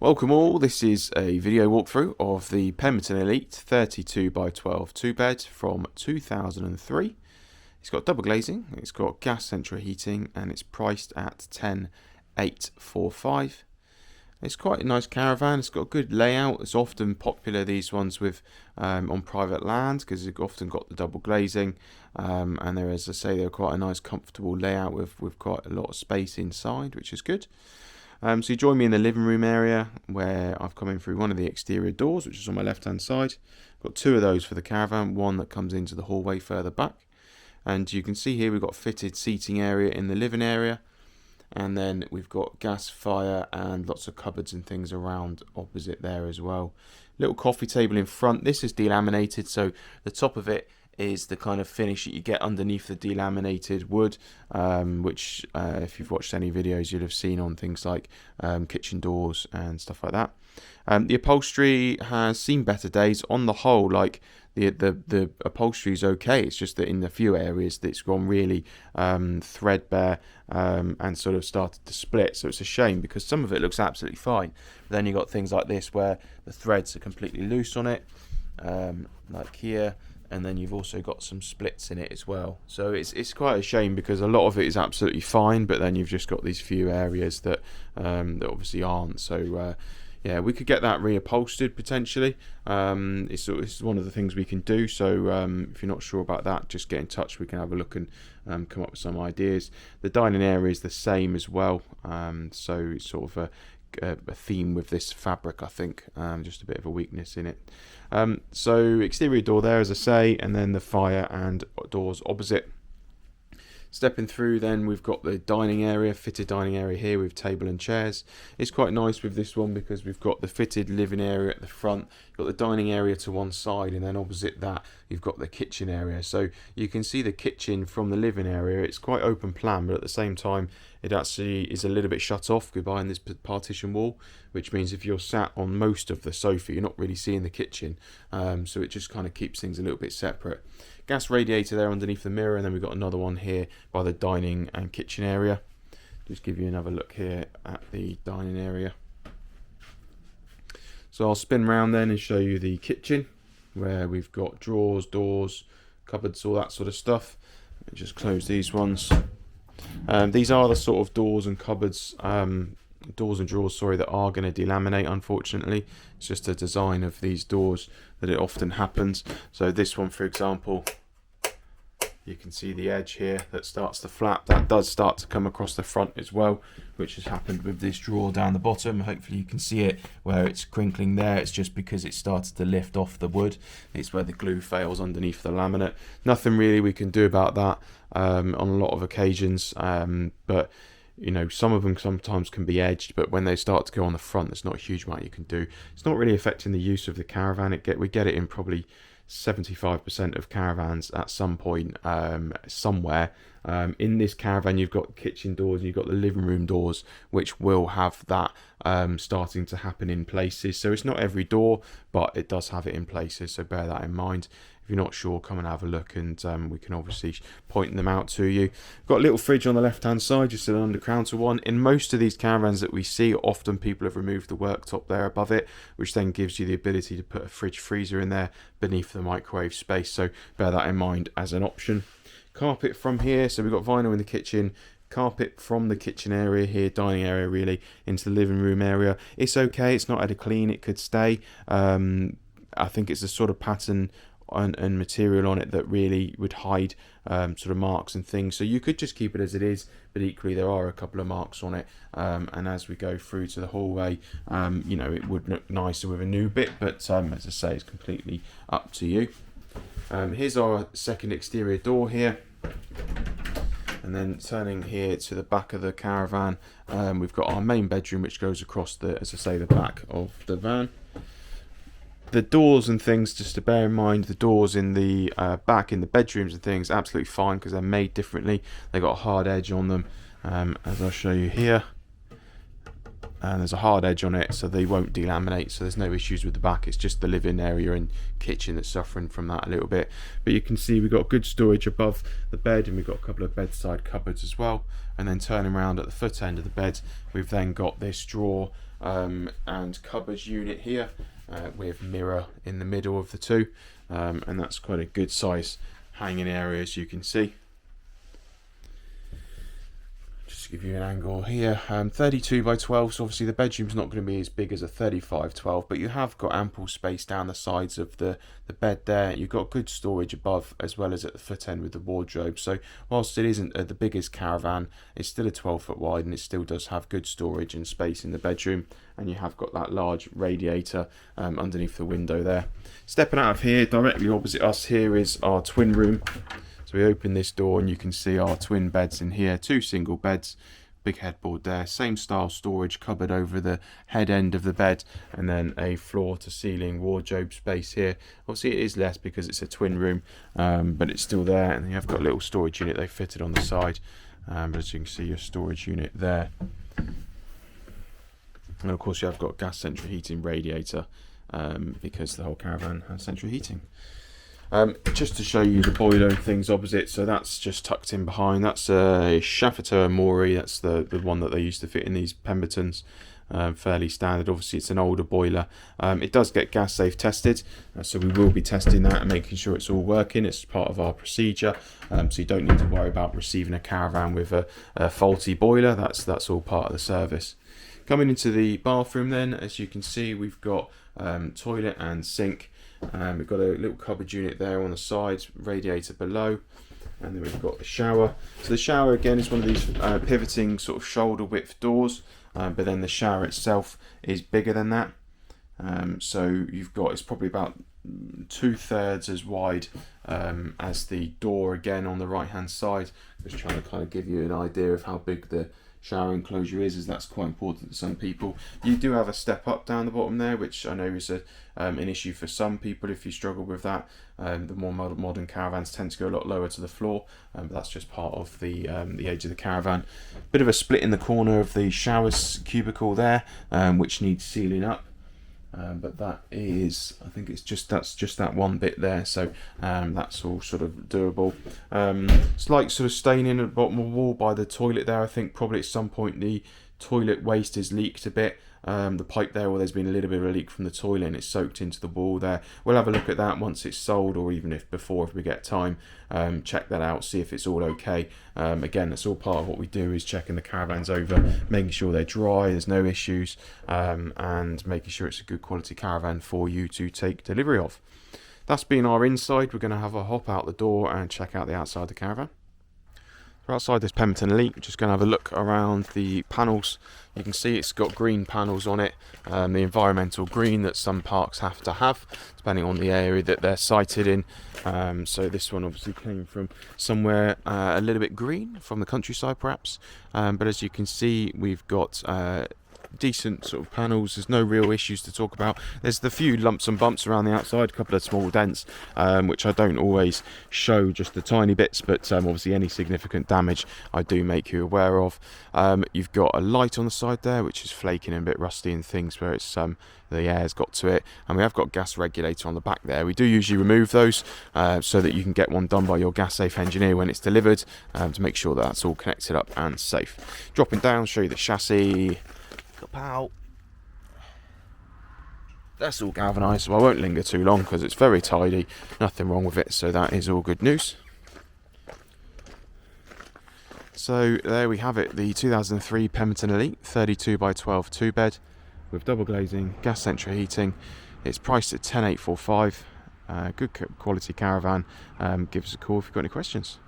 Welcome all, this is a video walkthrough of the Pemberton Elite 32x12 2-bed from 2003. It's got double glazing, it's got gas central heating, and it's priced at $10,845. It's quite a nice caravan, it's got a good layout. It's often popular, these ones, with on private land, because they've often got the double glazing, and there, as I say, they're quite a nice comfortable layout with quite a lot of space inside, which is good. So you join me in the living room area, where I've come in through one of the exterior doors, which is on my left hand side. Got two of those for the caravan, one that comes into the hallway further back. And you can see here we've got fitted seating area in the living area, and then we've got gas, fire, and lots of cupboards and things around opposite there as well. Little coffee table in front. This is delaminated, so the top of it is the kind of finish that you get underneath the delaminated wood, which if you've watched any videos you'll have seen on things like kitchen doors and stuff like that. The upholstery has seen better days. On the whole, like the upholstery is okay. It's just that in a few areas it's gone really threadbare and sort of started to split, so it's a shame because some of it looks absolutely fine. But then you got things like this where the threads are completely loose on it, like here. And then you've also got some splits in it as well. So it's quite a shame because a lot of it is absolutely fine, but then you've just got these few areas that that obviously aren't. So yeah, we could get that reupholstered potentially. It's one of the things we can do. So if you're not sure about that, just get in touch. We can have a look and come up with some ideas. The dining area is the same as well. So it's sort of a theme with this fabric, I think, just a bit of a weakness in it. So exterior door there, as I say, and then the fire and doors opposite. Stepping through, then we've got the dining area, fitted dining area here with table and chairs. It's quite nice with this one because we've got the fitted living area at the front, you've got the dining area to one side, and then opposite that you've got the kitchen area. So you can see the kitchen from the living area. It's quite open plan, but at the same time it actually is a little bit shut off behind this partition wall, which means if you're sat on most of the sofa you're not really seeing the kitchen, so it just kind of keeps things a little bit separate. Gas radiator there underneath the mirror, and then we've got another one here by the dining and kitchen area. Just give you another look here at the dining area. So I'll spin around then and show you the kitchen, where we've got drawers, doors, cupboards, all that sort of stuff. Let me just close these ones. These are the sort of doors and cupboards, doors and drawers, sorry, that are going to delaminate, unfortunately. It's just a design of these doors that it often happens. So this one, for example, you can see the edge here that starts to flap. That does start to come across the front as well, which has happened with this drawer down the bottom. Hopefully you can see it where it's crinkling there. It's just because it started to lift off the wood. It's where the glue fails underneath the laminate. Nothing really we can do about that on a lot of occasions, but you know, some of them sometimes can be edged, but when they start to go on the front, there's not a huge amount you can do. It's not really affecting the use of the caravan. We get it in probably 75% of caravans at some point somewhere. In this caravan you've got kitchen doors and you've got the living room doors, which will have that starting to happen in places. So it's not every door, but it does have it in places, so bear that in mind. If you're not sure, come and have a look, and we can obviously point them out to you. Got a little fridge on the left hand side, just an under counter one. In most of these caravans that we see, often people have removed the worktop there above it, which then gives you the ability to put a fridge freezer in there beneath the microwave space, so bear that in mind as an option. Carpet from here, so we've got vinyl in the kitchen, carpet from the kitchen area here, dining area really, into the living room area. It's okay, it's not had a clean, it could stay. I think it's a sort of pattern and material on it that really would hide sort of marks and things, so you could just keep it as it is, but equally there are a couple of marks on it, and as we go through to the hallway, you know, it would look nicer with a new bit, but as I say, it's completely up to you. Here's our second exterior door here, and then turning here to the back of the caravan, we've got our main bedroom, which goes across the, as I say, the back of the van. The doors and things, just to bear in mind, the doors in the back in the bedrooms and things, absolutely fine because they're made differently. They got a hard edge on them, as I'll show you here. And there's a hard edge on it, so they won't delaminate, so there's no issues with the back. It's just the living area and kitchen that's suffering from that a little bit. But you can see we've got good storage above the bed, and we've got a couple of bedside cupboards as well. And then turning around at the foot end of the bed, we've then got this drawer and cupboards unit here with mirror in the middle of the two, and that's quite a good size hanging area, as you can see. Just to give you an angle here, 32 by 12, so obviously the bedroom's not going to be as big as a 35-12, but you have got ample space down the sides of the bed there. You've got good storage above as well as at the foot end with the wardrobe. So whilst it isn't the biggest Caravan, it's still a 12-foot wide, and it still does have good storage and space in the bedroom. And you have got that large radiator underneath the window there. Stepping out of here, directly opposite us here is our twin room. So we open this door and you can see our twin beds in here, 2 single beds, big headboard there, same style storage cupboard over the head end of the bed, and then a floor to ceiling wardrobe space here. Obviously it is less because it's a twin room, but it's still there, and you have got a little storage unit they fitted on the side, but as you can see, your storage unit there. And of course you have got gas central heating radiator, because the whole Caravan has central heating. Just to show you the boiler and things opposite, so that's just tucked in behind. That's a Shafter Mori, that's the one that they used to fit in these Pembertons. Fairly standard. Obviously it's an older boiler. It does get gas safe tested, so we will be testing that and making sure it's all working. It's part of our procedure, so you don't need to worry about receiving a Caravan with a faulty boiler. That's all part of the service. Coming into the bathroom then, as you can see, we've got toilet and sink. We've got a little cupboard unit there on the side, radiator below, and then we've got the shower. So the shower again is one of these pivoting sort of shoulder width doors, but then the shower itself is bigger than that. So you've got, it's probably about 2/3 as wide as the door again on the right hand side. Just trying to kind of give you an idea of how big the shower enclosure is, as that's quite important to some people. You do have a step up down the bottom there, which I know is an issue for some people if you struggle with that. The more modern Caravans tend to go a lot lower to the floor, but that's just part of the age of the Caravan. Bit of a split in the corner of the shower cubicle there, which needs sealing up. But that is, I think it's just that one bit there, so that's all sort of doable. Slight sort of staining at the bottom of the wall by the toilet there. I think probably at some point the toilet waste has leaked a bit. The pipe there, well, there's been a little bit of a leak from the toilet and it's soaked into the wall there. We'll have a look at that once it's sold, or even if we get time. Check that out, see if it's all okay. Again, that's all part of what we do, is checking the Caravans over, making sure they're dry, there's no issues, and making sure it's a good quality Caravan for you to take delivery of. That's been our inside. We're going to have a hop out the door and check out the outside of the Caravan. We're outside this Pemberton Elite. We're just going to have a look around the panels. You can see it's got green panels on it, the environmental green that some parks have to have, depending on the area that they're sited in. So this one obviously came from somewhere a little bit green, from the countryside perhaps. But as you can see, we've got decent sort of panels. There's no real issues to talk about. There's the few lumps and bumps around the outside, a couple of small dents, which I don't always show, just the tiny bits, but obviously any significant damage I do make you aware of. You've got a light on the side there which is flaking and a bit rusty and things where it's the air's got to it, and we have got gas regulator on the back there. We do usually remove those so that you can get one done by your gas safe engineer when it's delivered, to make sure that that's all connected up and safe. Dropping down, show you the chassis. Out. That's all galvanised, so I won't linger too long because it's very tidy, nothing wrong with it, so that is all good news. So there we have it, the 2003 Pemberton Elite 32 by 12 2-bed with double glazing, gas central heating. It's priced at 10,845. Good quality Caravan. Give us a call if you've got any questions.